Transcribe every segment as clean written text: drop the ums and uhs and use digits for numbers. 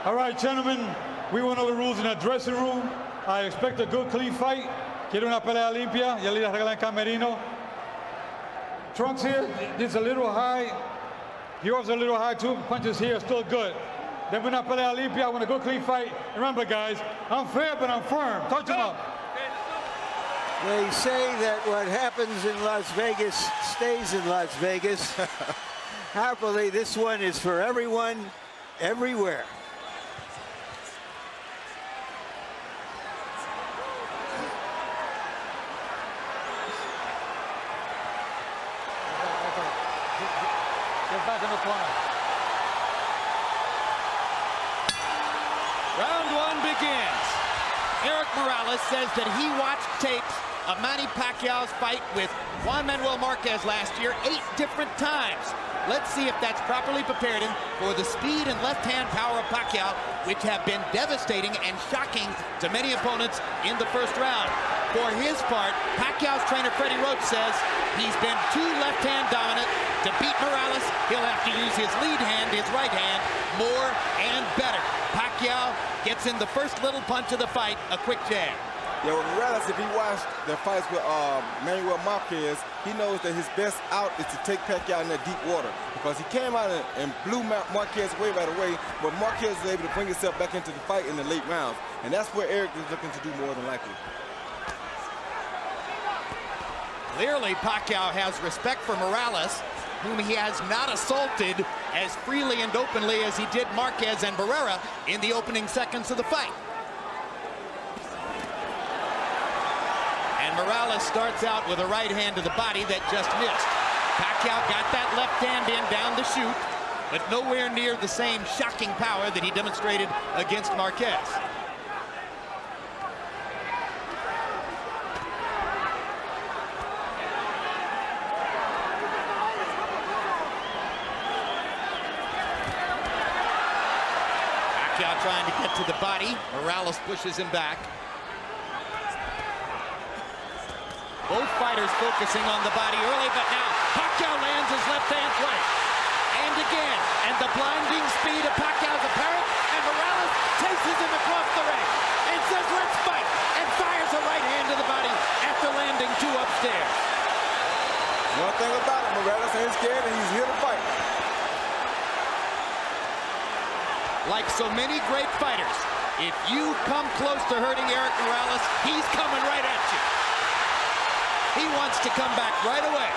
All right, gentlemen, we went over the rules in the dressing room. I expect a good, clean fight. Quiero una pelea limpia. Ya le regalan camerino. Trunks here, this is a little high. Yours a little high too. Punches here are still good. Then we're not pelea limpia. I want a good, clean fight. Remember, guys, I'm fair, but I'm firm. Touch them up. They say that what happens in Las Vegas stays in Las Vegas. Happily, this one is for everyone, everywhere. Get back in the corner. Round one begins. Erik Morales says that he watched tapes of Manny Pacquiao's fight with Juan Marquez last year 8 different times. Let's see if that's properly prepared him for the speed and left-hand power of Pacquiao, which have been devastating and shocking to many opponents in the first round. For his part, Pacquiao's trainer Freddie Roach says he's been too left-hand dominant. To beat Morales, he'll have to use his lead hand, his right hand, more and better. Pacquiao gets in the first little punch of the fight, a quick jab. Yeah, well, Morales, if he watched the fights with Manuel Marquez, he knows that his best out is to take Pacquiao in that deep water, because he came out and blew Marquez away right away, but Marquez was able to bring himself back into the fight in the late rounds, and that's where Erik is looking to do more than likely. Clearly, Pacquiao has respect for Morales, whom he has not assaulted as freely and openly as he did Marquez and Barrera in the opening seconds of the fight. And Morales starts out with a right hand to the body that just missed. Pacquiao got that left hand in down the chute, but nowhere near the same shocking power that he demonstrated against Marquez. Pacquiao trying to get to the body. Morales pushes him back. Both fighters focusing on the body early, but now Pacquiao lands his left-hand right. And again, and the blinding speed of Pacquiao's apparent, and Morales chases him across the ring and says, "Let's fight," and fires a right hand to the body after landing 2 upstairs. One thing about it, Morales ain't scared and he's here to fight. Like so many great fighters, if you come close to hurting Erik Morales, he's coming right at you. He wants to come back right away.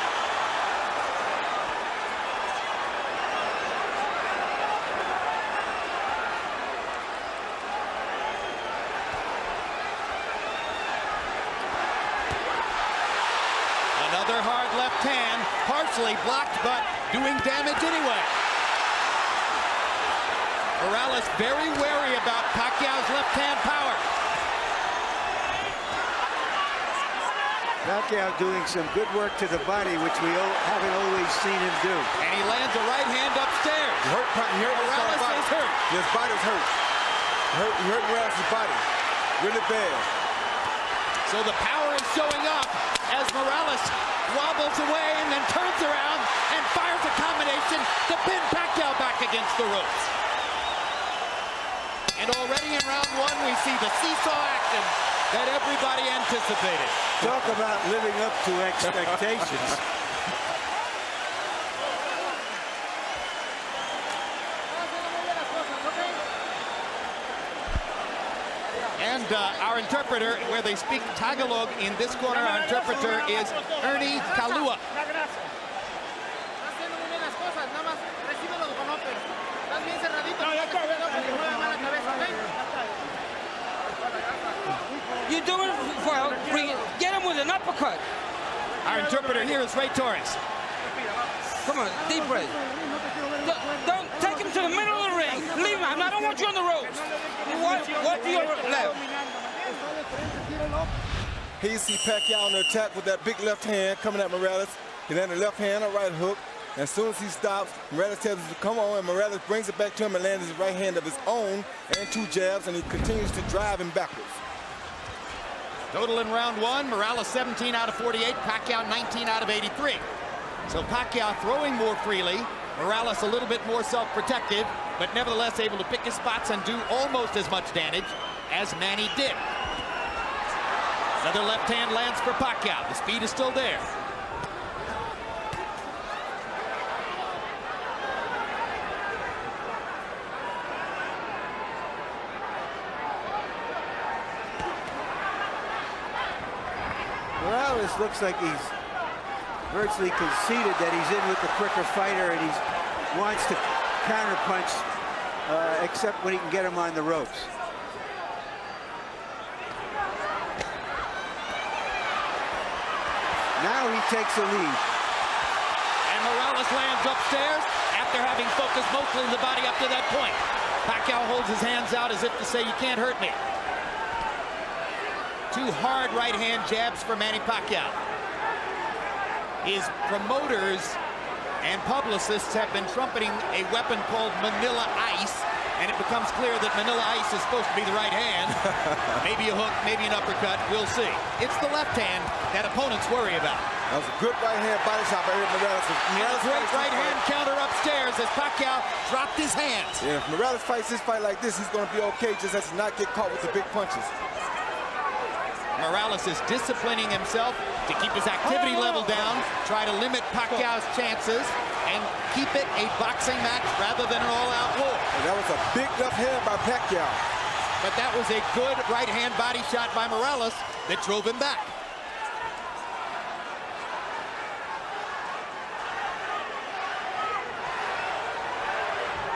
Another hard left hand, partially blocked, but doing damage anyway. Morales very wary about Pacquiao's left-hand power. Pacquiao doing some good work to the body, which we haven't always seen him do. And he lands a right hand upstairs. Morales is hurt. His body's hurt. He hurt Morales' body really bad. So the power is showing up as Morales wobbles away and then turns around and fires a combination to pin Pacquiao back against the ropes. And already in round 1, we see the seesaw action that everybody anticipated. Talk about living up to expectations. And our interpreter, where they speak Tagalog in this corner, our interpreter is Ernie Kalua. You do it well, get him with an uppercut. Our interpreter here is Ray Torres. Come on, deep breath. Don't take him to the middle of the ring. Leave him. I don't want you on the ropes. What do you left? Here you see Pacquiao on the attack with that big left hand coming at Morales. He landed a left hand, a right hook. And as soon as he stops, Morales tells him to come on, and Morales brings it back to him and lands his right hand of his own and 2 jabs, and he continues to drive him backwards. Total in round 1, Morales 17 out of 48, Pacquiao 19 out of 83. So Pacquiao throwing more freely, Morales a little bit more self-protective, but nevertheless able to pick his spots and do almost as much damage as Manny did. Another left hand lands for Pacquiao. The speed is still there. Morales looks like he's virtually conceded that he's in with the quicker fighter, and he wants to counterpunch, except when he can get him on the ropes. Now he takes the lead. And Morales lands upstairs after having focused mostly the body up to that point. Pacquiao holds his hands out as if to say, you can't hurt me. Two hard right-hand jabs for Manny Pacquiao. His promoters and publicists have been trumpeting a weapon called Manila Ice, and it becomes clear that Manila Ice is supposed to be the right hand. Maybe a hook, maybe an uppercut, we'll see. It's the left hand that opponents worry about. That was a good right-hand body shot by Erik Morales. And a great right-hand counter upstairs as Pacquiao dropped his hands. Yeah, if Morales fights this fight like this, he's going to be okay, just has to not get caught with the big punches. Morales is disciplining himself to keep his activity level down, try to limit Pacquiao's chances, and keep it a boxing match rather than an all-out war. And that was a big left hand by Pacquiao. But that was a good right-hand body shot by Morales that drove him back.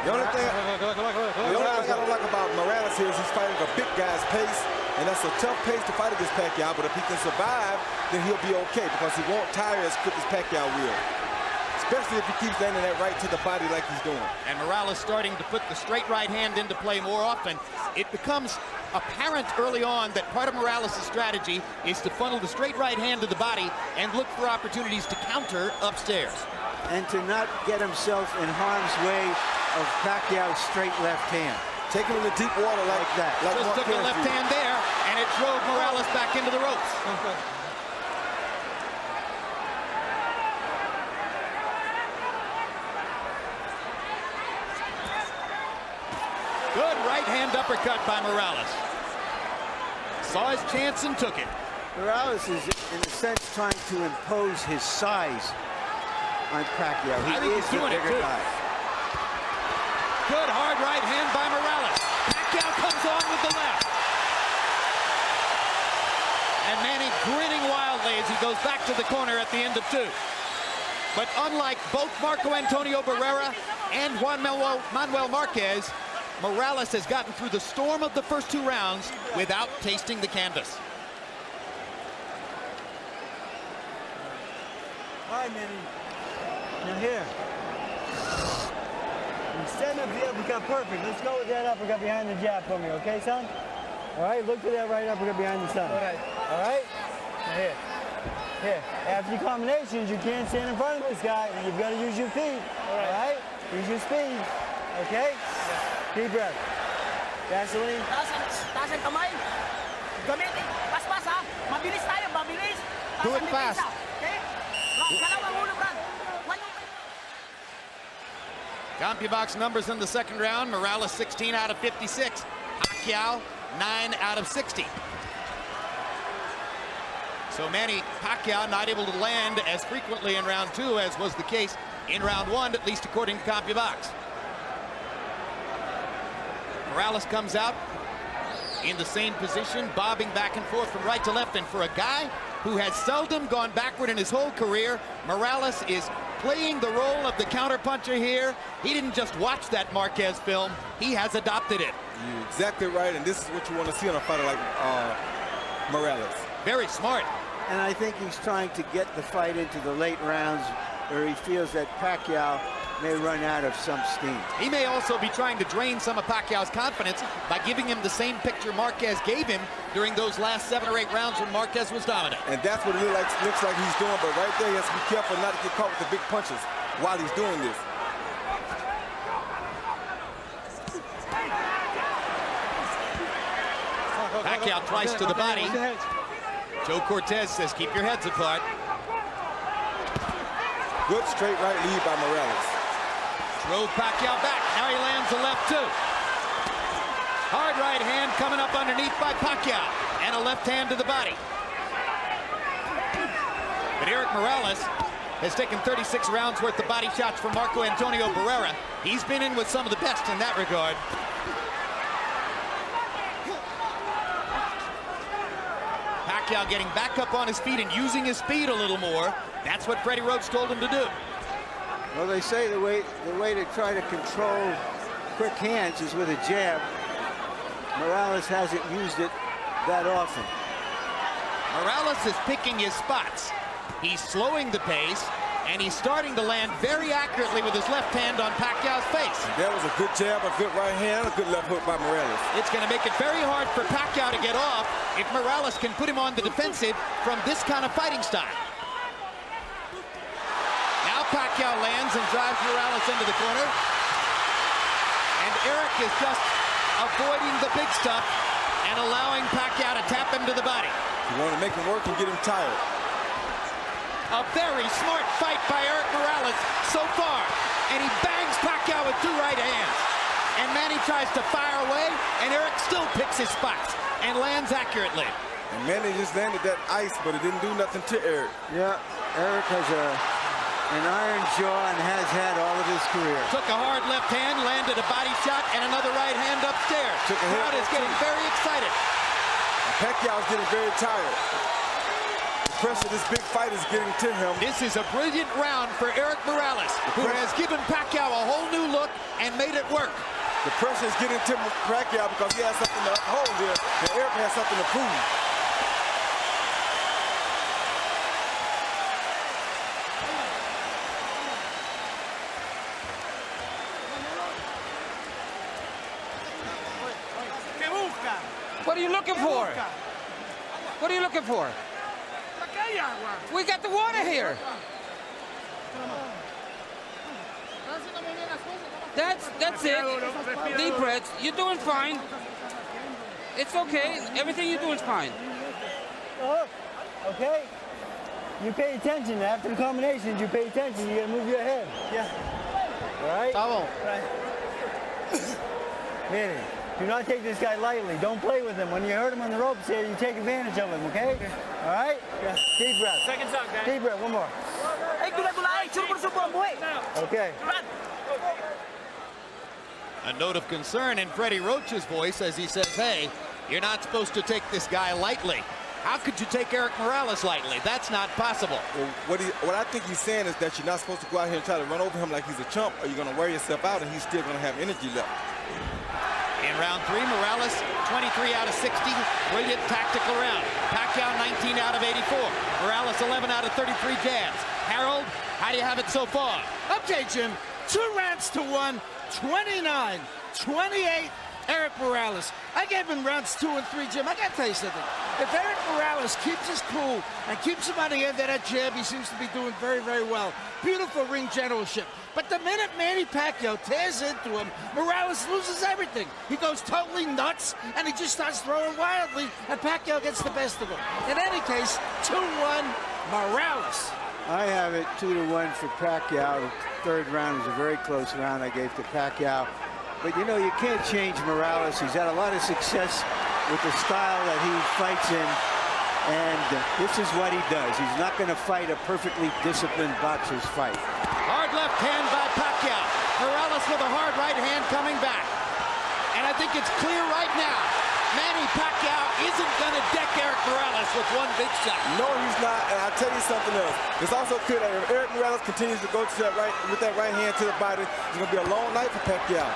The only thing I don't like about Morales here is he's fighting a big guy's pace, and that's a tough pace to fight against Pacquiao, but if he can survive, then he'll be okay because he won't tire as quick as Pacquiao will. Especially if he keeps landing that right to the body like he's doing. And Morales starting to put the straight right hand into play more often. It becomes apparent early on that part of Morales' strategy is to funnel the straight right hand to the body and look for opportunities to counter upstairs. And to not get himself in harm's way of Pacquiao's straight left hand. Take him in the deep water like that. Like just took the left hand there, and it drove Morales back into the ropes. Good right hand uppercut by Morales. Saw his chance and took it. Morales is, in a sense, trying to impose his size on Pacquiao. He is the bigger guy. Good hard right hand by Morales. Pacquiao comes on with the left. And Manny grinning wildly as he goes back to the corner at the end of 2. But unlike both Marco Antonio Barrera and Juan Manuel Marquez, Morales has gotten through the storm of the first 2 rounds without tasting the canvas. All right, Manny. Now here. Instead of the uppercut perfect, let's go with that uppercut behind the jab for me, okay, son? All right, look for that right uppercut behind the son. All right. All right? Now here. Here. After your combinations, you can't stand in front of this guy. You've got to use your feet. All right? Use your speed. Okay? Deep breath. Gasoline. Taas ang kamay. Gamitin. Pas-pas, ha? Mabilis tayo, mabilis. Do it fast. Okay? Dalawang ulo, Brad. CompuBox numbers in the second round. Morales 16 out of 56. Pacquiao 9 out of 60. So Manny Pacquiao not able to land as frequently in round 2 as was the case in round 1, at least according to CompuBox. Morales comes out in the same position, bobbing back and forth from right to left. And for a guy who has seldom gone backward in his whole career, Morales is playing the role of the counterpuncher here. He didn't just watch that Marquez film, he has adopted it. You're exactly right, and this is what you want to see on a fighter like Morales. Very smart. And I think he's trying to get the fight into the late rounds where he feels that Pacquiao may run out of some steam. He may also be trying to drain some of Pacquiao's confidence by giving him the same picture Marquez gave him during those last 7 or 8 rounds when Marquez was dominant. And that's what it looks like he's doing, but right there he has to be careful not to get caught with the big punches while he's doing this. Pacquiao twice to the body. Joe Cortez says, keep your heads apart. Good straight right lead by Morales. Drove Pacquiao back. Now he lands a left too. Hard right hand coming up underneath by Pacquiao. And a left hand to the body. But Erik Morales has taken 36 rounds worth of body shots from Marco Antonio Barrera. He's been in with some of the best in that regard. Pacquiao getting back up on his feet and using his speed a little more. That's what Freddie Roach told him to do. Well, they say the way to try to control quick hands is with a jab. Morales hasn't used it that often. Morales is picking his spots. He's slowing the pace, and he's starting to land very accurately with his left hand on Pacquiao's face. That was a good jab, a good right hand, a good left hook by Morales. It's going to make it very hard for Pacquiao to get off if Morales can put him on the defensive from this kind of fighting style. Now Pacquiao lands and drives Morales into the corner. And Erik is just avoiding the big stuff and allowing Pacquiao to tap him to the body. You want to make him work and get him tired. A very smart fight by Erik Morales so far. And he bangs Pacquiao with two right hands. And Manny tries to fire away, and Erik still picks his spots and lands accurately. And Manny just landed that ice, but it didn't do nothing to Erik. Yeah, Erik has an iron jaw and has had all of his career. Took a hard left hand, landed a body shot, and another right hand upstairs. Took a crowd is getting very excited. Pacquiao's getting very tired. The pressure this big fight is getting to him. This is a brilliant round for Erik Morales, who has given Pacquiao a whole new look and made it work. The pressure is getting to Pacquiao because he has something to hold here, and Erik has something to prove. What are you looking for? What are you looking for? We got the water here. That's it. Deep breaths. You're doing fine. It's okay. Everything you're doing is fine. Okay? You pay attention. After the combinations, you pay attention. You gotta move your head. Yeah. All right? Pablo. Manny, do not take this guy lightly. Don't play with him. When you hurt him on the ropes here, you take advantage of him, okay? All right? Yeah. Deep breath. Second shot, guys. Deep breath. One more. Okay. A note of concern in Freddie Roach's voice as he says, hey, you're not supposed to take this guy lightly. How could you take Erik Morales lightly? That's not possible. Well, what I think he's saying is that you're not supposed to go out here and try to run over him like he's a chump, or you're going to wear yourself out and he's still going to have energy left. In round three, Morales, 23 out of 60. Brilliant tactical round. Pacquiao, 19 out of 84. Morales, 11 out of 33 jabs. Harold, how do you have it so far? Okay, Jim. 2 rounds to 1, 29, 28, Erik Morales. I gave him rounds 2 and 3, Jim. I got to tell you something. If Erik Morales keeps his cool and keeps him on the end of that jab, he seems to be doing very, very well. Beautiful ring generalship. But the minute Manny Pacquiao tears into him, Morales loses everything. He goes totally nuts, and he just starts throwing wildly, and Pacquiao gets the best of him. In any case, 2-1, Morales. I have it 2-1 for Pacquiao. The third round is a very close round I gave to Pacquiao. But, you know, you can't change Morales. He's had a lot of success with the style that he fights in. And this is what he does. He's not going to fight a perfectly disciplined boxer's fight. Hard left hand by Pacquiao. Morales with a hard right hand coming back. And I think it's clear right now, Manny Pacquiao isn't going to deck Erik Morales with one big shot. No, he's not. And I'll tell you something else. It's also clear that if Erik Morales continues to go to that with that right hand to the body, it's going to be a long night for Pacquiao.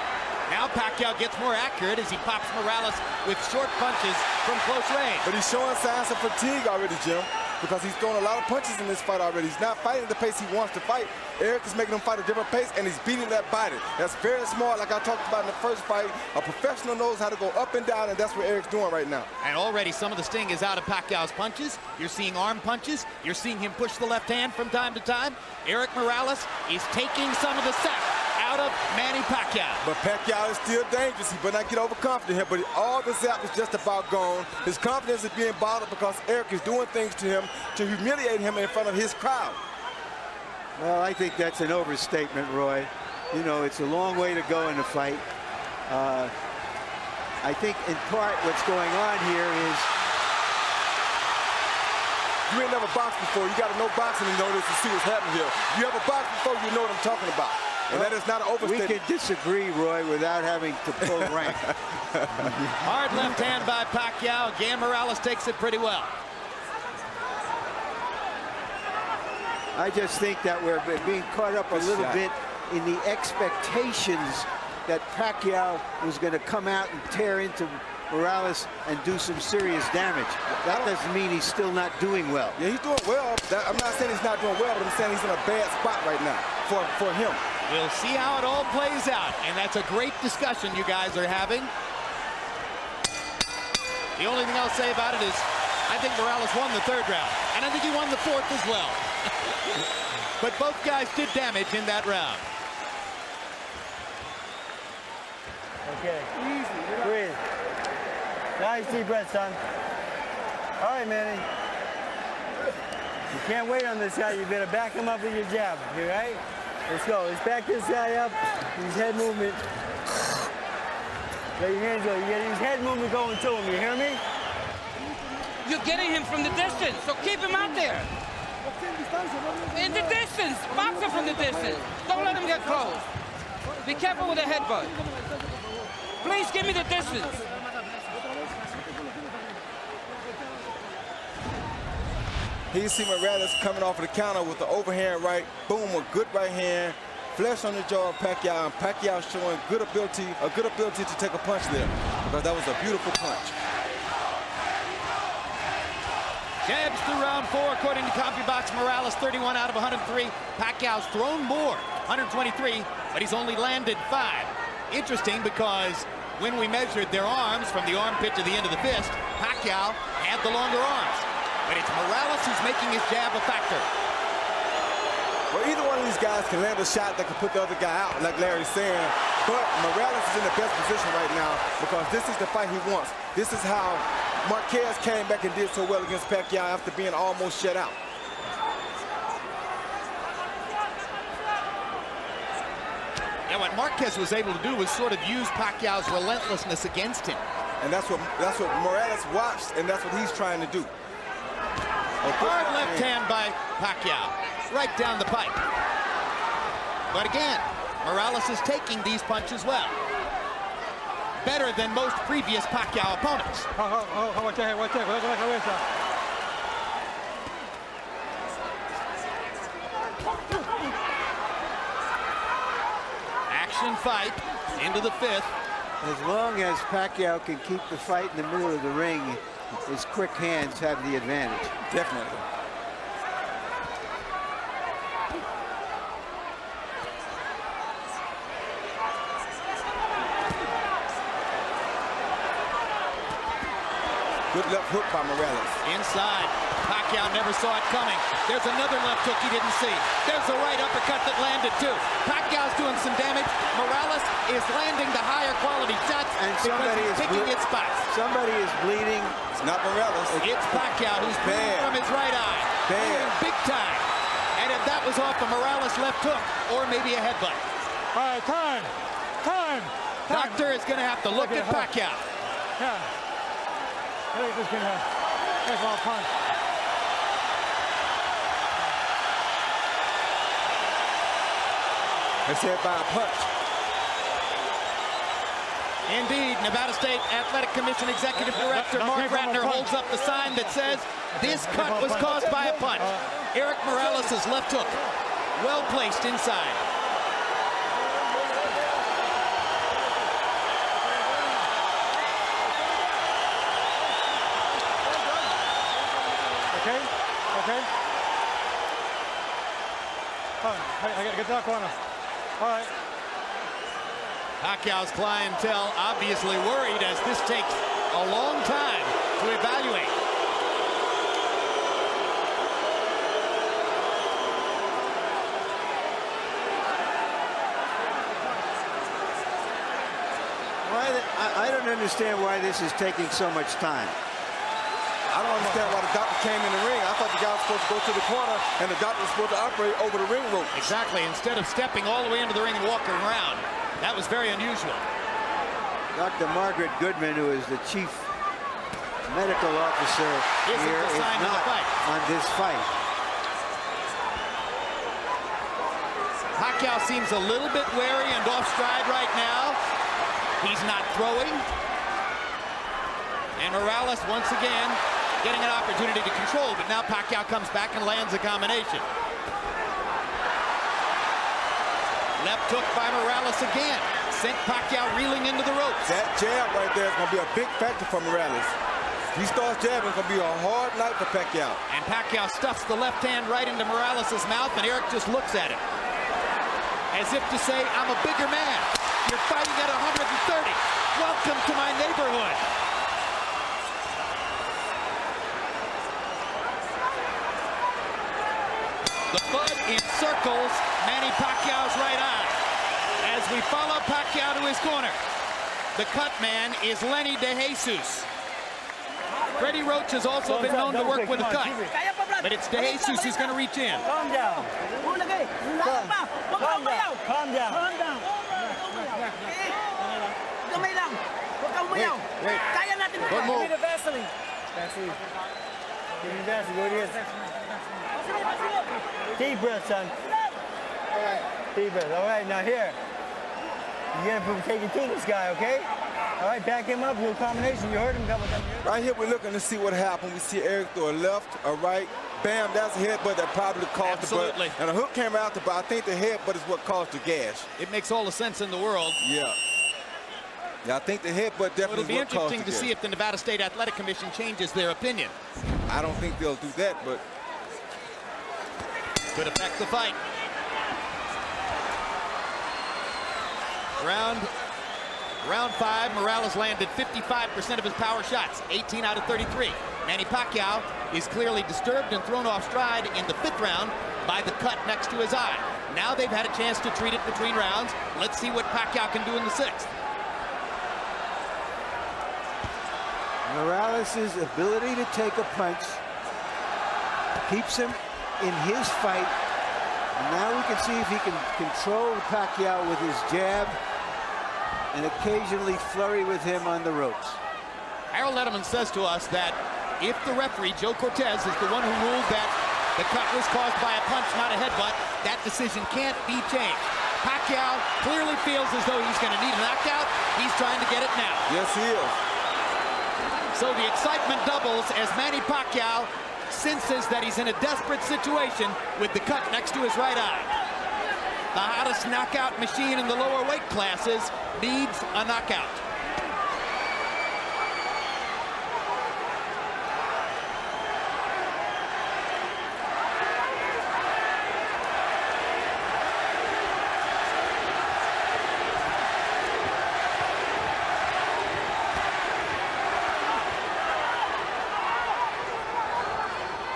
Now Pacquiao gets more accurate as he pops Morales with short punches from close range. But he's showing signs of fatigue already, Jim, because he's throwing a lot of punches in this fight already. He's not fighting the pace he wants to fight. Erik is making him fight a different pace, and he's beating that body. That's very smart, like I talked about in the first fight. A professional knows how to go up and down, and that's what Erik's doing right now. And already some of the sting is out of Pacquiao's punches. You're seeing arm punches. You're seeing him push the left hand from time to time. Erik Morales is taking some of the sap out of Manny Pacquiao. But Pacquiao is still dangerous. He better not get overconfident here, but all the zap is just about gone. His confidence is being bottled because Erik is doing things to him to humiliate him in front of his crowd. Well, I think that's an overstatement, Roy. You know, it's a long way to go in the fight. I think in part what's going on here is you ain't never boxed before. You got to know boxing to know this and see what's happening here. You ever boxed before, you know what I'm talking about. And that is not an overstatement. We can disagree, Roy, without having to pull rank. Hard left hand by Pacquiao. Again, Morales takes it pretty well. I just think that we're being caught up a little bit in the expectations that Pacquiao was going to come out and tear into Morales and do some serious damage. That doesn't mean he's still not doing well. Yeah, he's doing well. I'm not saying he's not doing well, but I'm saying he's in a bad spot right now for him. We'll see how it all plays out, and that's a great discussion you guys are having. The only thing I'll say about it is I think Morales won the 3rd round, and I think he won the 4th as well. But both guys did damage in that round. Okay. Easy. Breathe. Nice deep breath, son. All right, Manny. You can't wait on this guy. You better back him up with your jab. You right? Let's go. Let's back this guy up. Use head movement. Let your hands go. You gotta use head movement going to him. You hear me? You're getting him from the distance, so keep him out there. In the distance. Box him from the distance. Don't let him get close. Be careful with the headbutt. Please give me the distance. Here you see Morales coming off of the counter with the overhand right. Boom, a good right hand. Flesh on the jaw of Pacquiao. And Pacquiao showing a good ability to take a punch there. Because that was a beautiful punch. Jabs through round 4, according to CompuBox. Morales 31 out of 103. Pacquiao's thrown more, 123, but he's only landed 5. Interesting because when we measured their arms from the armpit to the end of the fist, Pacquiao had the longer arms. But it's Morales who's making his jab a factor. Well, either one of these guys can land a shot that can put the other guy out, like Larry's saying. But Morales is in the best position right now because this is the fight he wants. This is how Marquez came back and did so well against Pacquiao after being almost shut out. Yeah, what Marquez was able to do was sort of use Pacquiao's relentlessness against him. And that's what Morales watched, and that's what he's trying to do. A hard left hand by Pacquiao, right down the pipe. But again, Morales is taking these punches well. Better than most previous Pacquiao opponents. Action fight into the 5th. As long as Pacquiao can keep the fight in the middle of the ring, his quick hands have the advantage. Definitely. Good left hook by Morales. Inside. Pacquiao never saw it coming. There's another left hook he didn't see. There's a right uppercut that landed too. Pacquiao's doing some damage. Morales is landing the higher quality shots and because he's picking his spots. Somebody is bleeding. It's not Morales. It's Pacquiao who's bleeding from his right eye. Bleeding big time. And if that was off a Morales left hook or maybe a headbutt. All right, time. Doctor is going to have to look at Pacquiao. Yeah. I think this can take a punch. They said by a punch. Indeed, Nevada State Athletic Commission Executive Director Mark Ratner holds up the sign that says this cut was caused by a punch. Erik Morales' left hook, well placed inside. Okay. All right, I gotta get to that corner. All right. Pacquiao's clientele obviously worried as this takes a long time to evaluate. I don't understand why this is taking so much time. I don't understand why the doctor came in the ring. I thought the guy was supposed to go to the corner and the doctor was supposed to operate over the ring rope. Exactly, instead of stepping all the way into the ring and walking around. That was very unusual. Dr. Margaret Goodman, who is the chief medical officer here, is not on this fight. Pacquiao seems a little bit wary and off stride right now. He's not throwing. And Morales once again getting an opportunity to control, but now Pacquiao comes back and lands a combination. Left hook by Morales again. Sent Pacquiao reeling into the ropes. That jab right there is going to be a big factor for Morales. If he starts jabbing, it's going to be a hard night for Pacquiao. And Pacquiao stuffs the left hand right into Morales' mouth, and Erik just looks at him. As if to say, I'm a bigger man. You're fighting at 130. Welcome to my neighborhood. The bud encircles Manny Pacquiao's right eye. As we follow Pacquiao to his corner, the cut man is Lenny De Jesus. Freddie Roach has also been known to work with a cut, but it's De Jesus who's going to reach in. Calm down. Calm down. Calm down. One more. Give me the Vaseline. Vaseline. Give me Vaseline. Go to this. Deep breath, son. All right. Deep breath. All right, now here. You gotta take it to this guy, okay? All right, back him up, little combination. You heard him, couple times. Right here, we're looking to see what happened. We see Erik throw a left, a right. Bam, that's a headbutt that probably caused the butt. And a hook came out, but I think the headbutt is what caused the gash. It makes all the sense in the world. Yeah. Yeah, I think the headbutt definitely It'll be interesting to see if the Nevada State Athletic Commission changes their opinion. I don't think they'll do that, but could affect the fight. Round 5, Morales landed 55% of his power shots, 18 out of 33. Manny Pacquiao is clearly disturbed and thrown off stride in the 5th round by the cut next to his eye. Now they've had a chance to treat it between rounds. Let's see what Pacquiao can do in the 6th. Morales' ability to take a punch keeps him in his fight. And now we can see if he can control Pacquiao with his jab and occasionally flurry with him on the ropes. Harold Edelman says to us that if the referee, Joe Cortez, is the one who ruled that the cut was caused by a punch, not a headbutt, that decision can't be changed. Pacquiao clearly feels as though he's going to need a knockout. He's trying to get it now. Yes, he is. So the excitement doubles as Manny Pacquiao senses that he's in a desperate situation with the cut next to his right eye. The hottest knockout machine in the lower weight classes needs a knockout.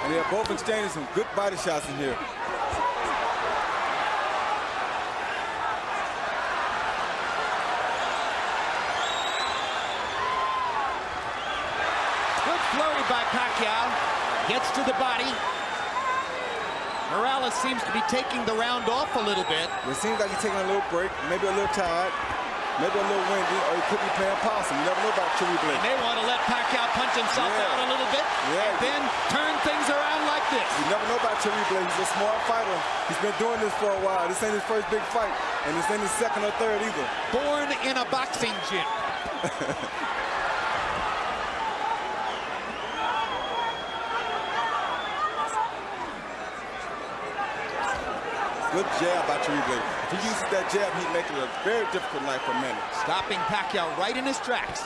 And they're both exchanging some good body shots in here. Good flurry by Pacquiao. Gets to the body. Morales seems to be taking the round off a little bit. It seems like he's taking a little break, maybe a little tired, maybe a little windy, or he could be playing possum. You never know about Chewy Blake. They want to let Pacquiao punch himself out a little bit, and then turn things around like this. You never know about Chewy Blake. He's a smart fighter. He's been doing this for a while. This ain't his first big fight, and this ain't his second or third either. Born in a boxing gym. Good jab by Chewy Blake. If he uses that jab, he'd make it a very difficult night for Manny. Stopping Pacquiao right in his tracks.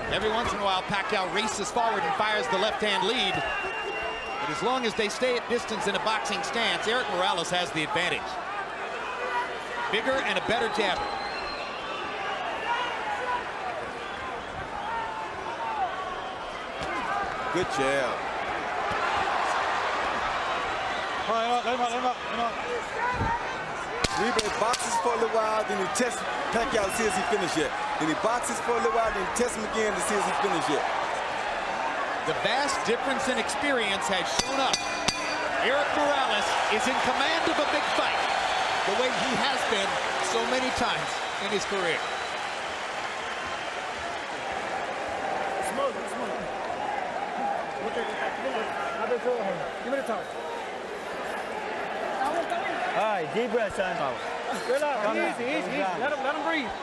Every once in a while, Pacquiao races forward and fires the left-hand lead. But as long as they stay at distance in a boxing stance, Erik Morales has the advantage. Bigger and a better jabber. Good jab. All right, let him up. Chewy Blake boxes for a little while, then he tests Pacquiao to see if he finished yet. then he boxes for a little while, then he tests him again to see if he's finished yet. The vast difference in experience has shown up. Erik Morales is in command of a big fight, the way he has been so many times in his career. Smooth. Give me the top. All right, deep breath, son. Relax. Calm down. Easy. Let him breathe.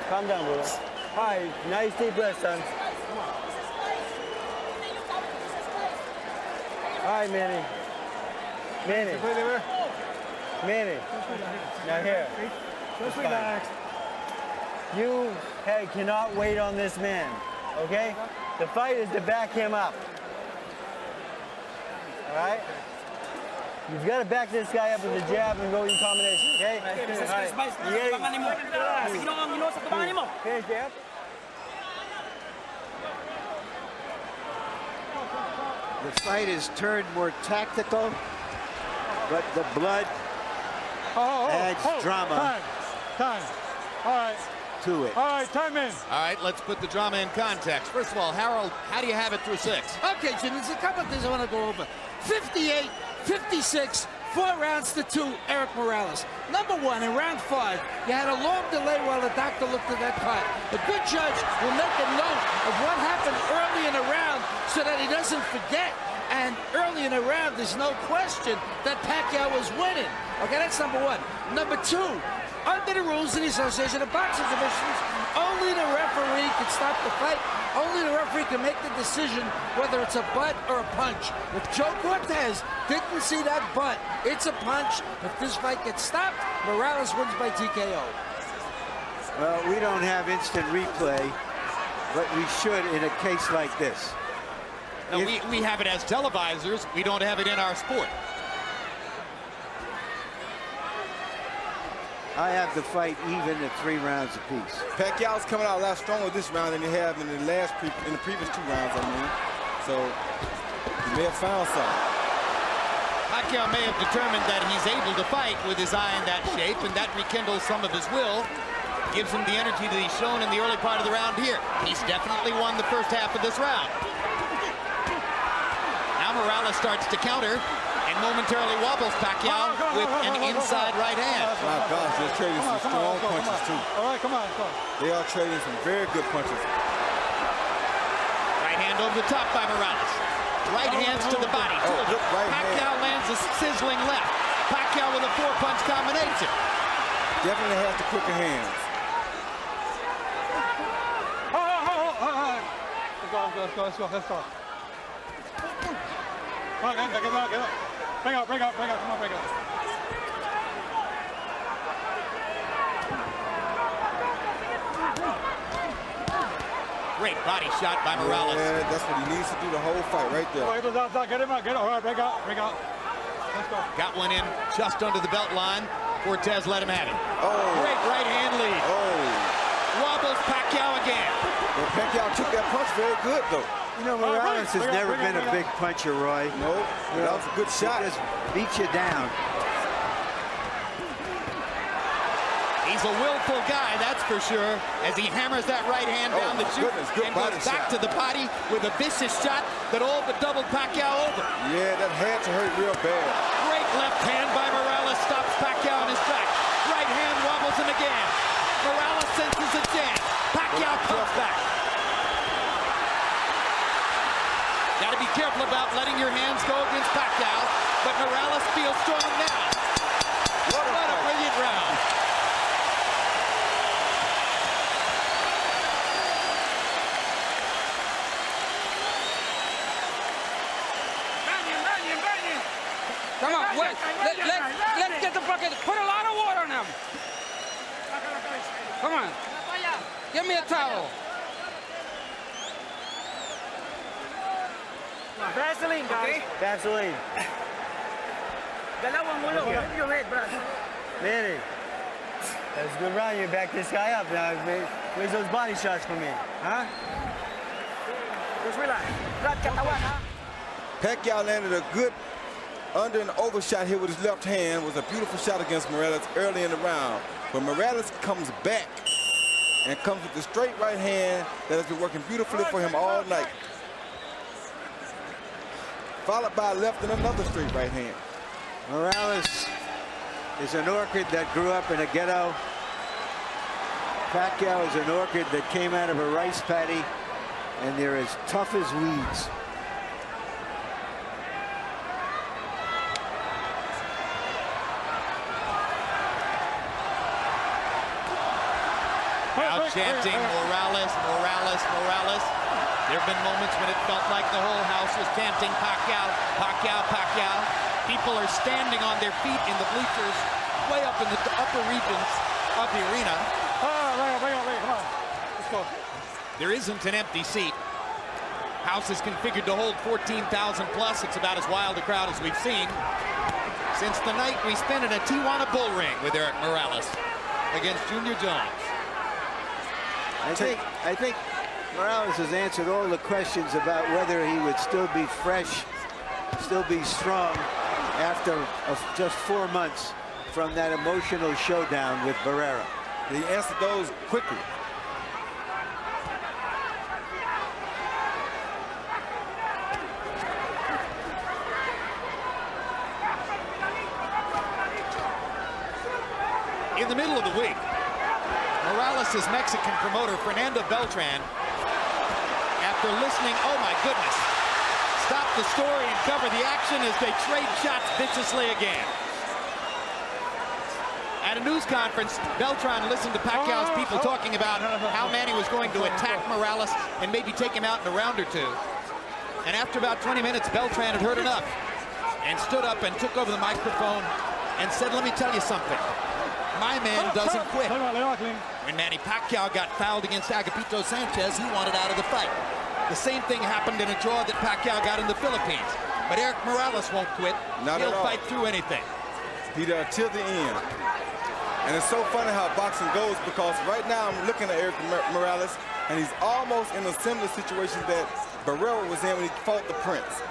Calm down, brother. All right, nice deep breath, son. All right, Manny. Now here. Just relax. You, hey, cannot wait on this man, okay? The fight is to back him up. All right? You've got to back this guy up with the jab and go in combination, okay? All right. Finish, jab. The fight has turned more tactical, but the blood adds drama Time. All right. to it. All right, time in. All right, let's put the drama in context. First of all, Harold, how do you have it through 6? Okay, Jim, there's a couple of things I want to go over. 58, 56, 4 rounds to 2, Erik Morales. Number 1, in round 5, you had a long delay while the doctor looked at that cut. A good judge will make a note of what happened early in the round so that he doesn't forget. And early in the round, there's no question that Pacquiao was winning. Okay, that's number 1. Number 2, under the rules of the Association of Boxing Commissions, only the referee can stop the fight. Only the referee can make the decision whether it's a butt or a punch. If Joe Cortez didn't see that butt, it's a punch. If this fight gets stopped, Morales wins by TKO. Well, we don't have instant replay, but we should in a case like this. No, we have it as televisors. We don't have it in our sport. I have the fight even at 3 rounds apiece. Pacquiao's coming out a lot stronger this round than he have in the previous 2 rounds, I mean. So he may have found something. Pacquiao may have determined that he's able to fight with his eye in that shape, and that rekindles some of his will. Gives him the energy that he's shown in the early part of the round here. He's definitely won the first half of this round. Now Morales starts to counter and momentarily wobbles Pacquiao with an inside right hand. My gosh, they're trading some strong punches too. All right, come on. They are trading some very good punches. Right hand over the top by Morales. Right hands to the body. Pacquiao lands a sizzling left. Pacquiao with a 4-punch combination. Definitely has the quicker hands. Let's go. Come on, get up. Bring out. Come on, bring out. Great body shot by Morales. Yeah, that's what he needs to do the whole fight right there. Get him out. All right, bring out. Let's go. Got one in just under the belt line. Cortez let him have it. Oh. Great right hand lead. Oh. Wobbles Pacquiao again. Well, Pacquiao took that punch very good, though. You know, Morales has never been a big puncher, Roy. No, that was a good shot. He just beat you down. He's a willful guy, that's for sure, as he hammers that right hand down the chute and goes back to the body with a vicious shot that all but doubled Pacquiao over. Yeah, that had to hurt real bad. Great left hand by Morales stops Pacquiao in his tracks. Right hand wobbles him again. Morales senses a jam. Pacquiao comes back. Got to be careful about letting your hands go against Pacquiao, but Morales feels strong now. What a brilliant round. Come on, wait. Let's get the bucket. Put a lot of water on him. Come on. Give me a towel. Vaseline, guys. Okay. Vaseline. Dalawang ulo. Okay. Your head, bro. Manny, that's a good round. You back this guy up. Now, where's those body shots for me? Huh? Just relax. Flat katawan, ha? Pacquiao landed a good under and over shot here with his left hand. Was a beautiful shot against Morales early in the round. But Morales comes back and comes with the straight right hand that has been working beautifully for him all night. Followed by a left and another straight right hand. Morales is an orchid that grew up in a ghetto. Pacquiao is an orchid that came out of a rice paddy, and they're as tough as weeds. Now chanting Morales, Morales, Morales. There have been moments when it felt like the whole house was chanting Pacquiao, Pacquiao, Pacquiao. People are standing on their feet in the bleachers way up in the upper regions of the arena. Come on. Let's go. There isn't an empty seat. House is configured to hold 14,000 plus. It's about as wild a crowd as we've seen since the night we spent in a Tijuana bull ring with Erik Morales against Junior Jones. I think Morales has answered all the questions about whether he would still be fresh, still be strong after just 4 months from that emotional showdown with Barrera. He answered those quickly. In the middle of the week, Morales' Mexican promoter, Fernando Beltran, after listening, oh my goodness, stopped the story and covered the action as they trade shots viciously again. At a news conference, Beltran listened to Pacquiao's people talking about how Manny was going to attack Morales and maybe take him out in a round or two. And after about 20 minutes, Beltran had heard enough and stood up and took over the microphone and said, let me tell you something. My man doesn't quit. When Manny Pacquiao got fouled against Agapito Sanchez, he wanted out of the fight. The same thing happened in a draw that Pacquiao got in the Philippines. But Erik Morales won't quit. He'll fight through anything. He does till the end. And it's so funny how boxing goes, because right now I'm looking at Erik Morales, and he's almost in a similar situation that Barrera was in when he fought the Prince.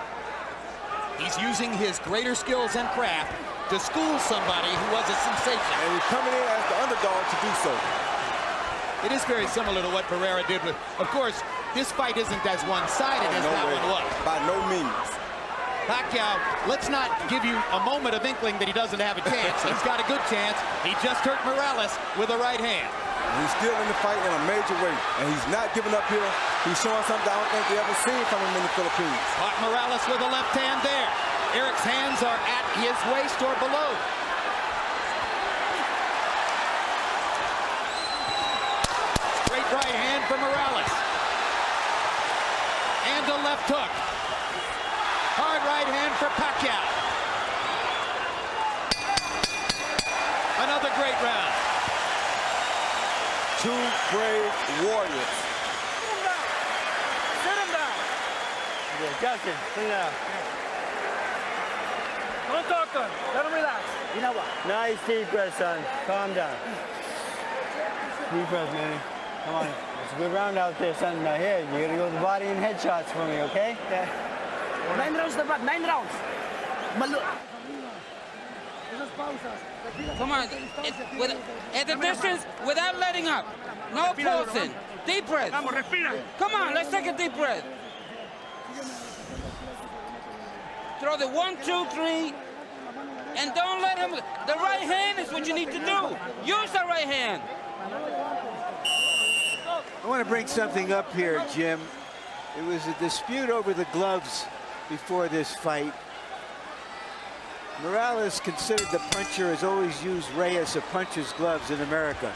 He's using his greater skills and craft to school somebody who was a sensation. And he's coming in as the underdog to do so. It is very similar to what Barrera did with, of course, this fight isn't as one-sided as that one was. By no means. Pacquiao, let's not give you a moment of inkling that he doesn't have a chance. He's got a good chance. He just hurt Morales with a right hand. He's still in the fight in a major way, and he's not giving up here. He's showing something I don't think they ever seen from him in the Philippines. Caught Morales with a left hand there. Erik's hands are at his waist or below. Straight right hand for Morales. And a left hook. Hard right hand for Pacquiao. Another great round. Two brave warriors. Sit him down. Okay, Justin, sit down. Don't talk to him. Let him relax. You know what? Nice deep breath, son. Calm down. Deep breath, man. Come on. It's a good round out there, son. Now here, you're gonna go with the body and headshots for me, okay? Yeah. 9 rounds na ba? 9 rounds. Come on. At the distance, without letting up. No pausing. Deep breath. Come on, let's take a deep breath. Throw the 1, 2, 3. And don't let him. The right hand is what you need to do. Use the right hand. I want to bring something up here, Jim. It was a dispute over the gloves before this fight. Morales, considered the puncher, has always used Reyes, a puncher's gloves in America.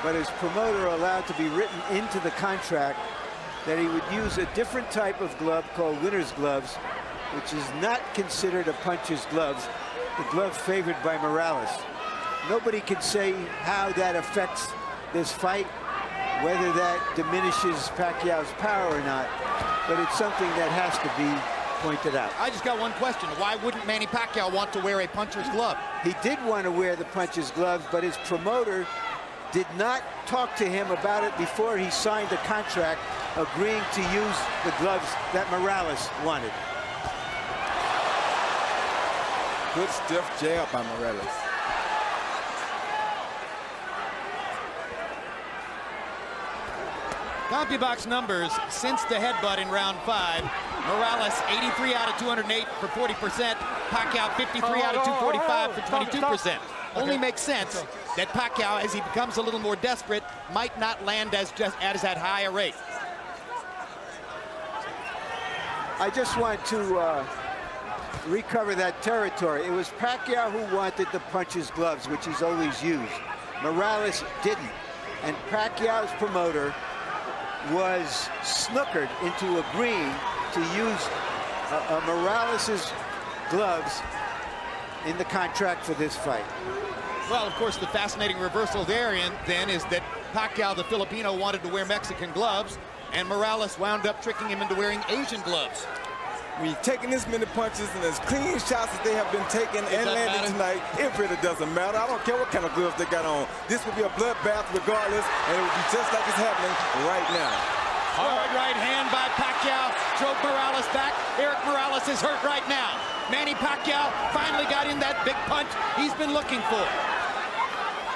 But his promoter allowed to be written into the contract that he would use a different type of glove called winner's gloves, which is not considered a puncher's gloves, the glove favored by Morales. Nobody can say how that affects this fight, whether that diminishes Pacquiao's power or not, but it's something that has to be pointed out. I just got one question. Why wouldn't Manny Pacquiao want to wear a puncher's glove? He did want to wear the puncher's gloves, but his promoter did not talk to him about it before he signed the contract, agreeing to use the gloves that Morales wanted. Good stiff jab by Morales. CompuBox numbers since the headbutt in round 5. Morales 83 out of 208 for 40%. Pacquiao 53 out of 245 for 22%. Only makes sense that Pacquiao, as he becomes a little more desperate, might not land as at high a rate. I just want to recover that territory. It was Pacquiao who wanted to punch his gloves, which he's always used. Morales didn't. And Pacquiao's promoter was snookered into agreeing to use Morales's gloves in the contract for this fight. Well, of course, the fascinating reversal there then is that Pacquiao, the Filipino, wanted to wear Mexican gloves, and Morales wound up tricking him into wearing Asian gloves. When you're taking this many punches and as clean shots as they have been taking and landing tonight, it really doesn't matter. I don't care what kind of gloves they got on. This would be a bloodbath regardless, and it would be just like it's happening right now. Hard right hand by Pacquiao, drove Morales back. Erik Morales is hurt right now. Manny Pacquiao finally got in that big punch he's been looking for.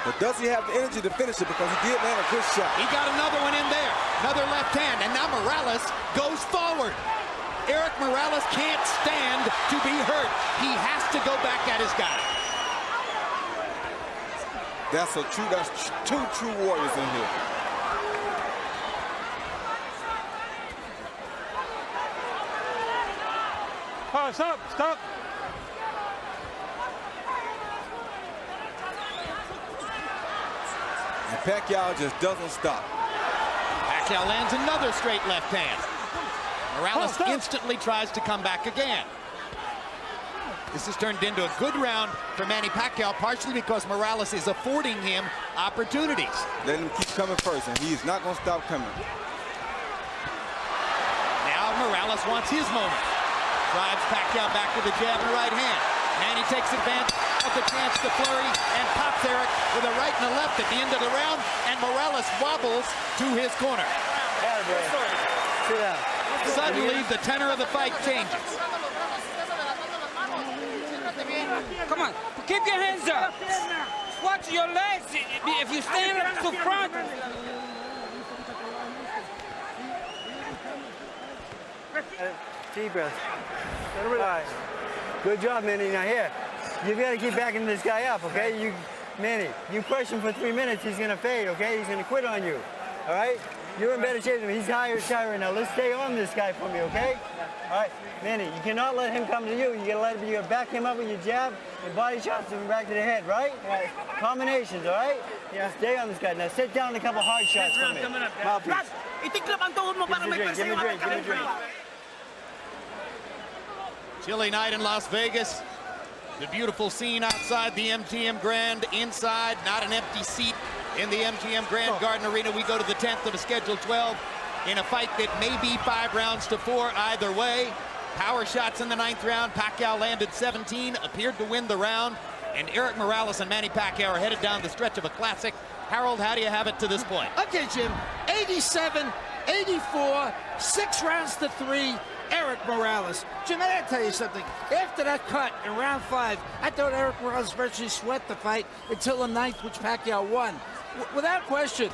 But does he have the energy to finish it? Because he did land a good shot. He got another one in there, another left hand, and now Morales goes forward. Erik Morales can't stand to be hurt. He has to go back at his guy. That's two true warriors in here. Oh, stop. And Pacquiao just doesn't stop. Pacquiao lands another straight left hand. Morales instantly tries to come back again. This has turned into a good round for Manny Pacquiao, partially because Morales is affording him opportunities. Let him keep coming first, and he's not going to stop coming. Now Morales wants his moment. Drives Pacquiao back with a jab and a right hand. Manny takes advantage of the chance to flurry and pops Erik with a right and a left at the end of the round, and Morales wobbles to his corner. Sit down. Suddenly, the tenor of the fight changes. Come on, keep your hands up. Watch your legs. If you stand up to front. Deep breath. All right. Good job, Manny. Now here, you got to keep backing this guy up, okay? Manny, you push him for 3 minutes, he's going to fade, okay? He's going to quit on you, all right? You're in better shape than him. He's higher right now. Let's stay on this guy for me, okay? All right, Manny, you cannot let him come to you. You gotta back him up with your jab and body shots and back to the head, right? Combinations, all right? Yeah. Stay on this guy. Now sit down a couple hard shots for me. Mouthpiece. Give me a drink. Chilly night in Las Vegas. The beautiful scene outside the MGM Grand. Inside, not an empty seat in the MGM Grand Garden Arena. We go to the 10th of a scheduled 12 in a fight that may be 5 rounds to 4 either way. Power shots in the 9th round. Pacquiao landed 17, appeared to win the round. And Erik Morales and Manny Pacquiao are headed down the stretch of a classic. Harold, how do you have it to this point? Okay, Jim. 87, 84, 6 rounds to 3. Erik Morales. Jim, I gotta tell you something. After that cut in round 5, I thought Erik Morales virtually swept the fight until the 9th, which Pacquiao won. Without question,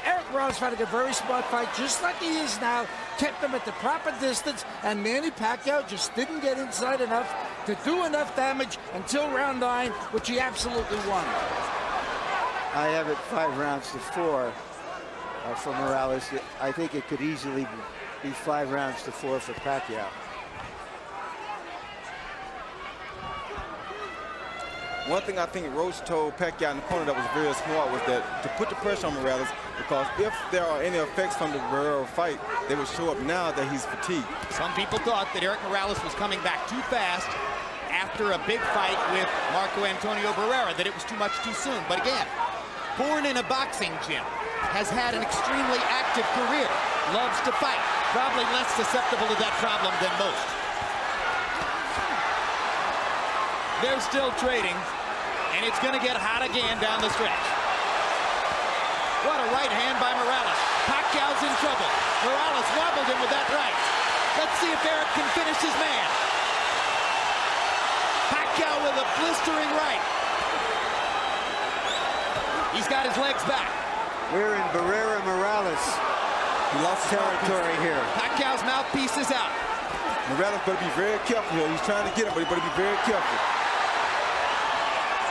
Erik Morales fought a very smart fight, just like he is now. Kept him at the proper distance, and Manny Pacquiao just didn't get inside enough to do enough damage until round 9, which he absolutely won. I have it 5 rounds to 4 for Morales. I think it could easily be 5 rounds to 4 for Pacquiao. One thing I think Roach told Pacquiao in the corner that was very smart was that to put the pressure on Morales, because if there are any effects from the Barrera fight, they would show up now that he's fatigued. Some people thought that Erik Morales was coming back too fast after a big fight with Marco Antonio Barrera, that it was too much too soon. But again, born in a boxing gym, has had an extremely active career, loves to fight, probably less susceptible to that problem than most. They're still trading, and it's going to get hot again down the stretch. What a right hand by Morales. Pacquiao's in trouble. Morales wobbled him with that right. Let's see if Erik can finish his man. Pacquiao with a blistering right. He's got his legs back. We're in Barrera Morales. He lost his territory here. Pacquiao's mouthpiece is out. Morales better be very careful here. He's trying to get him, but he better be very careful.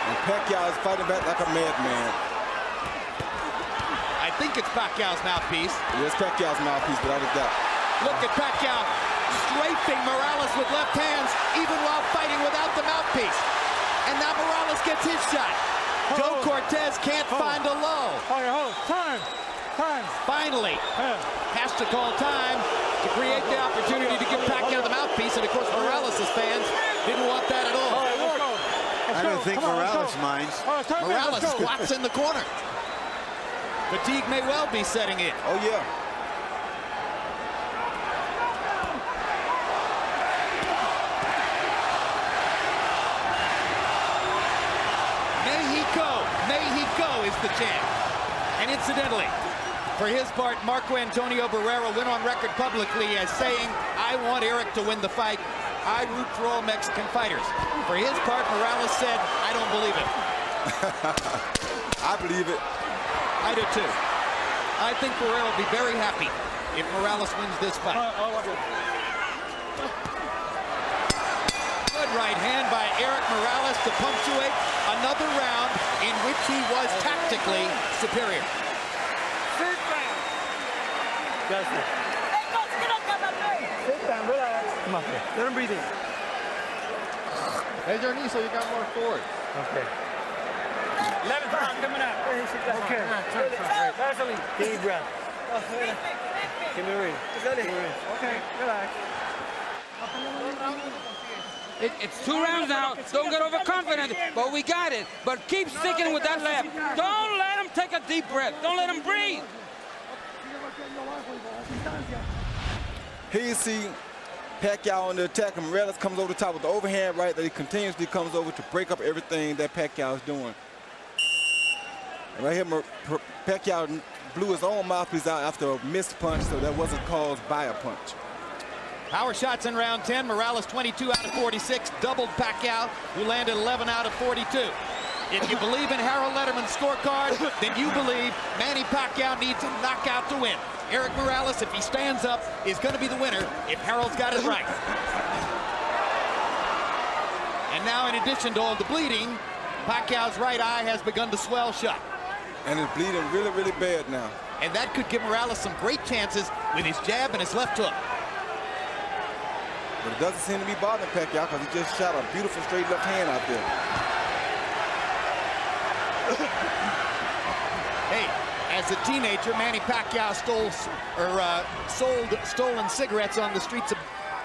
And Pacquiao is fighting back like a madman. I think it's Pacquiao's mouthpiece. Yeah, it's Pacquiao's mouthpiece, without a doubt. Look at Pacquiao strafing Morales with left hands, even while fighting without the mouthpiece. And now Morales gets his shot. Joe Cortez can't find a low. Hold. Time. Finally, has to call time to create the opportunity to give Pacquiao the mouthpiece. And of course, Morales' fans didn't want that at all. I don't think Morales minds. Morales squats in the corner. Fatigue may well be setting in. Oh, yeah. May he go is the chant. And incidentally, for his part, Marco Antonio Barrera went on record publicly as saying, I want Erik to win the fight. I root for all Mexican fighters. For his part, Morales said, I don't believe it. I believe it. I do too. I think Barrera will be very happy if Morales wins this fight. Good right hand by Erik Morales to punctuate another round in which he was tactically superior. Justin. Sit down, relax. Come on, let him breathe in. Raise your knee so you got more forward. Okay. 11 pounds coming out. Okay. Deep breath. Give me a ring. Okay, relax. It's 2 rounds now. Don't get overconfident, but we got it. But keep sticking with that left. Don't let him take a deep breath. Don't let him breathe. Here you see Pacquiao on the attack, and Morales comes over the top with the overhand right that he continuously comes over to break up everything that Pacquiao is doing. And right here, Pacquiao blew his own mouthpiece out after a missed punch, so that wasn't caused by a punch. Power shots in round 10. Morales 22 out of 46, doubled Pacquiao, who landed 11 out of 42. If you believe in Harold Letterman's scorecard, then you believe Manny Pacquiao needs a knockout to win. Erik Morales, if he stands up, is going to be the winner if Harold's got it right. And now, in addition to all the bleeding, Pacquiao's right eye has begun to swell shut. And it's bleeding really, really bad now. And that could give Morales some great chances with his jab and his left hook. But it doesn't seem to be bothering Pacquiao because he just shot a beautiful straight left hand out there. Hey, as a teenager, Manny Pacquiao sold stolen cigarettes on the streets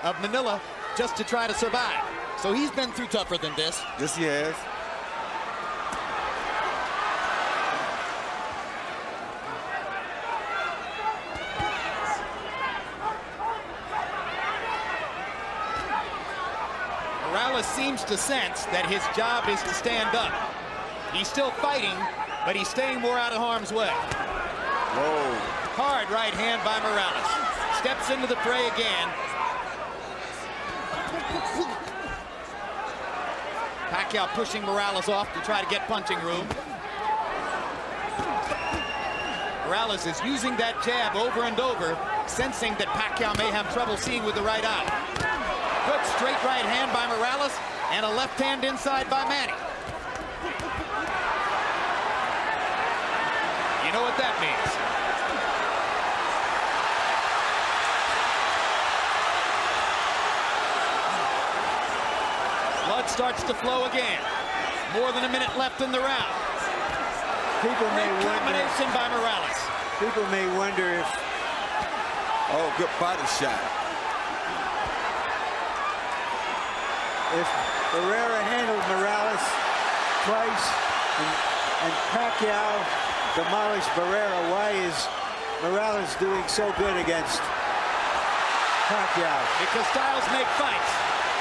of Manila just to try to survive. So he's been through tougher than this. Yes, he has. Morales seems to sense that his job is to stand up. He's still fighting, but he's staying more out of harm's way. Whoa. Hard right hand by Morales. Steps into the fray again. Pacquiao pushing Morales off to try to get punching room. Morales is using that jab over and over, sensing that Pacquiao may have trouble seeing with the right eye. Good straight right hand by Morales and a left hand inside by Manny. You know what that means. Blood starts to flow again. More than a minute left in the round. People may Great wonder. combination by Morales. People may wonder if. Oh, good body shot. If Barrera handled Morales twice and Pacquiao demolished Barrera, why is Morales doing so good against Pacquiao? Because styles make fights.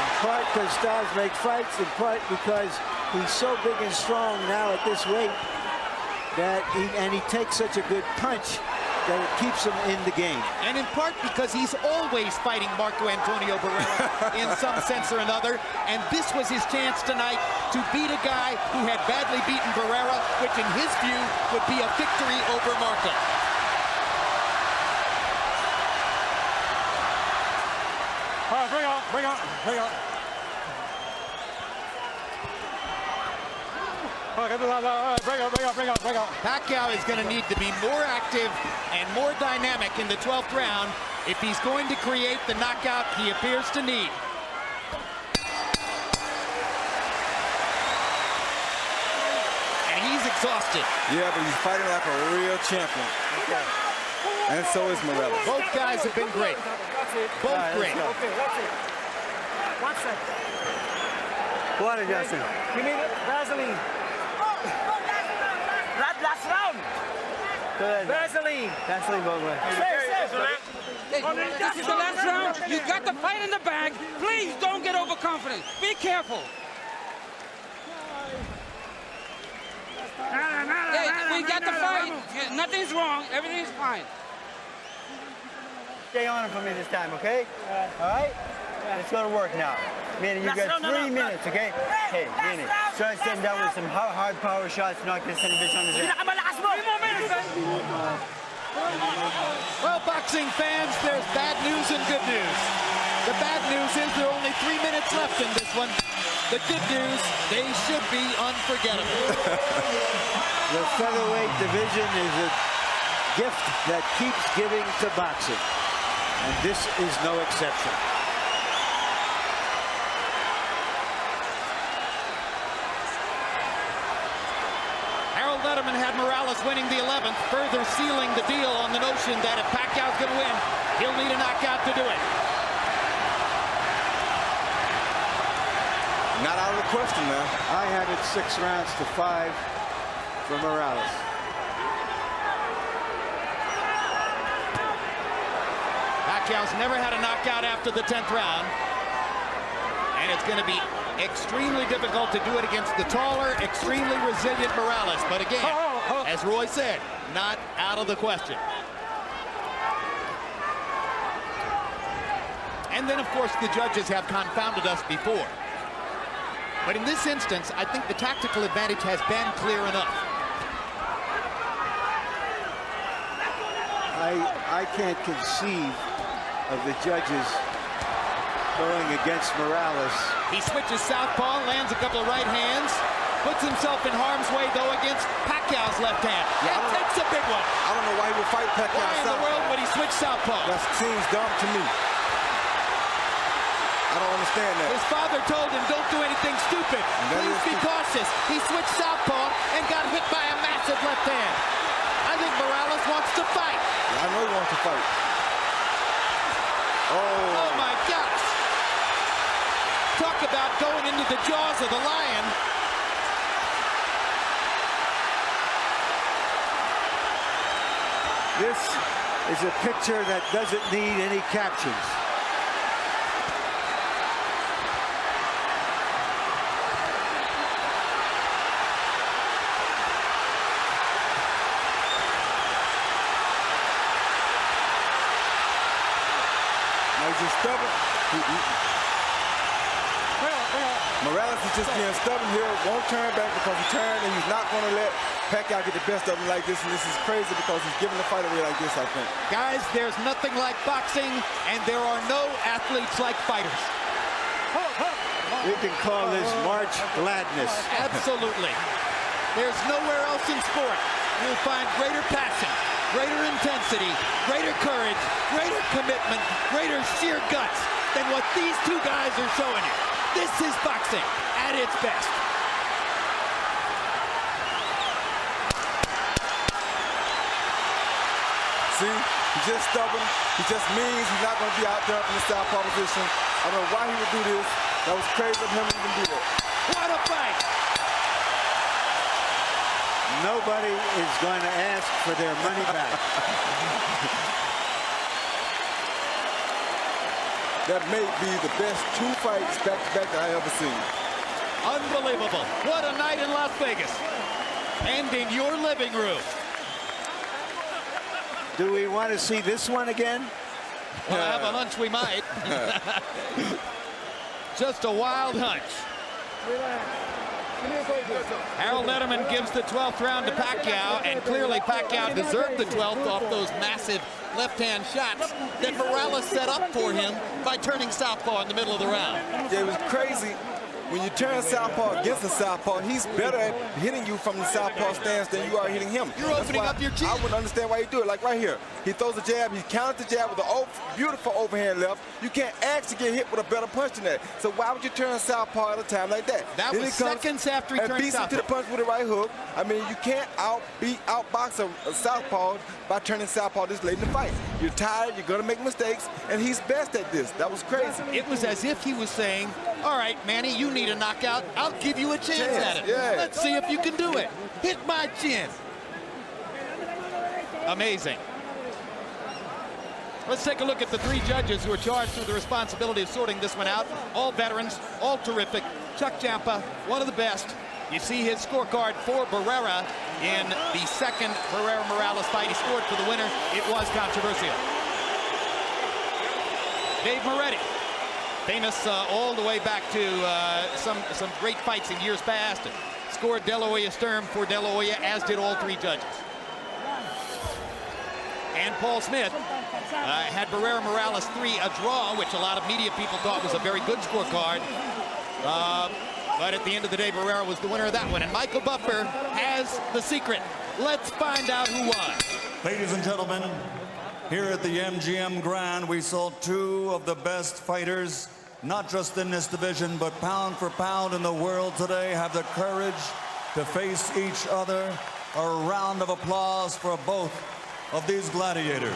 In part because styles make fights, in part because he's so big and strong now at this weight that he takes such a good punch that it keeps him in the game. And in part because he's always fighting Marco Antonio Barrera in some sense or another. And this was his chance tonight to beat a guy who had badly beaten Barrera, which in his view would be a victory over Marco. Bring up. Bring up. Pacquiao is going to need to be more active and more dynamic in the 12th round if he's going to create the knockout he appears to need. And he's exhausted. Yeah, but he's fighting like a real champion. Okay. And so is Morales. Both guys have been great. Both great. Okay, that's it. 1 second. Water, Justin. Give me the Vaseline. Last round. Go ahead. Vaseline. Vaseline both ways. Hey, this is the last round. You got the fight in the bag. Please don't get overconfident. Be careful. Hey, we got the fight. Nothing's wrong. Everything's fine. Stay on it for me this time, okay? All right? Let's go to work now. Manny, you got 3 minutes, okay? Hey, Manny, try sitting down with some hard power shots, knock this son of a bitch on his head. 3 more minutes, Well, boxing fans, there's bad news and good news. The bad news is there are only 3 minutes left in this one. The good news, they should be unforgettable. The featherweight division is a gift that keeps giving to boxing. And this is no exception. Letterman had Morales winning the 11th, further sealing the deal on the notion that if Pacquiao's going to win, he'll need a knockout to do it. Not out of the question now. I have it 6 rounds to 5 for Morales. Pacquiao's never had a knockout after the 10th round. And it's going to be extremely difficult to do it against the taller, extremely resilient Morales. But again, as Roy said, not out of the question. And then, of course, the judges have confounded us before. But in this instance, I think the tactical advantage has been clear enough. I can't conceive of the judges going against Morales. He switches southpaw, lands a couple of right hands, puts himself in harm's way, though, against Pacquiao's left hand. Yeah, and takes a big one. I don't know why he would fight Pacquiao Why in the world would he switch southpaw? That seems dumb to me. I don't understand that. His father told him, don't do anything stupid. Please be cautious. He switched southpaw and got hit by a massive left hand. I think Morales wants to fight. Yeah, I know he wants to fight. Oh, my gosh. Talk about going into the jaws of the lion. This is a picture that doesn't need any captions. He's just stubborn. Morales is just being stubborn here, won't turn back because he turned, and he's not going to let Pacquiao get the best of him like this, and this is crazy because he's giving the fight away like this, I think. Guys, there's nothing like boxing, and there are no athletes like fighters. We can call this March Gladness. Absolutely. There's nowhere else in sport you'll find greater passion, greater intensity, greater courage, greater commitment, greater sheer guts than what these two guys are showing you. This is boxing at its best. See, he's just stubborn. He just means he's not going to be out there from the southpaw position. I don't know why he would do this. That was crazy of him to even do that. What a fight! Nobody is going to ask for their money back. That may be the best 2 fights back-to-back that I ever seen. Unbelievable. What a night in Las Vegas. And in your living room. Do we want to see this one again? Well, I have a hunch we might. Just a wild hunch. Harold Letterman gives the 12th round to Pacquiao, and clearly Pacquiao deserved the 12th off those massive left-hand shots that Morales set up for him by turning southpaw in the middle of the round. Yeah, it was crazy. When you turn southpaw against a southpaw, he's better at hitting you from the southpaw stance than you are hitting him. You're opening up your chin. I wouldn't understand why he do it. Like right here, he throws a jab, he counters the jab with a beautiful overhand left. You can't actually get hit with a better punch than that. So why would you turn southpaw at a time like that? That then was seconds after he turned beats him to the punch with a right hook. I mean, you can't outbox a southpaw by turning southpaw this late in the fight. You're tired, you're gonna make mistakes, and he's best at this. That was crazy. It was as if he was saying, all right, Manny, you need a knockout. I'll give you a chance at it. Yeah. Let's see if you can do it. Hit my chin. Amazing. Let's take a look at the three judges who are charged with the responsibility of sorting this one out. All veterans, all terrific. Chuck Champa, one of the best. You see his scorecard for Barrera in the second Barrera-Morales fight. He scored for the winner. It was controversial. Dave Moretti, famous all the way back to some great fights in years past. And scored De La Hoya Sturm for De La Hoya, as did all three judges. And Paul Smith had Barrera-Morales 3 a draw, which a lot of media people thought was a very good scorecard. But at the end of the day, Barrera was the winner of that one. And Michael Buffer has the secret. Let's find out who won. Ladies and gentlemen, here at the MGM Grand, we saw two of the best fighters, not just in this division, but pound for pound in the world today, have the courage to face each other. A round of applause for both of these gladiators.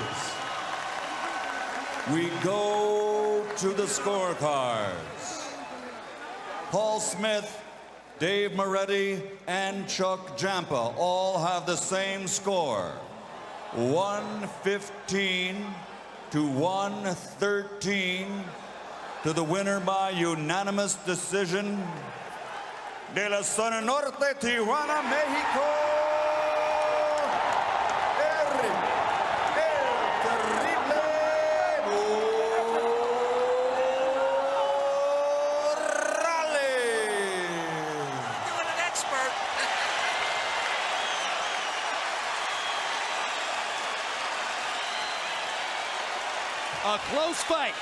We go to the scorecards. Paul Smith, Dave Moretti, and Chuck Champa all have the same score. 115 to 113 to the winner by unanimous decision. De la Zona Norte, Tijuana, Mexico. Erik, el terrible A close fight.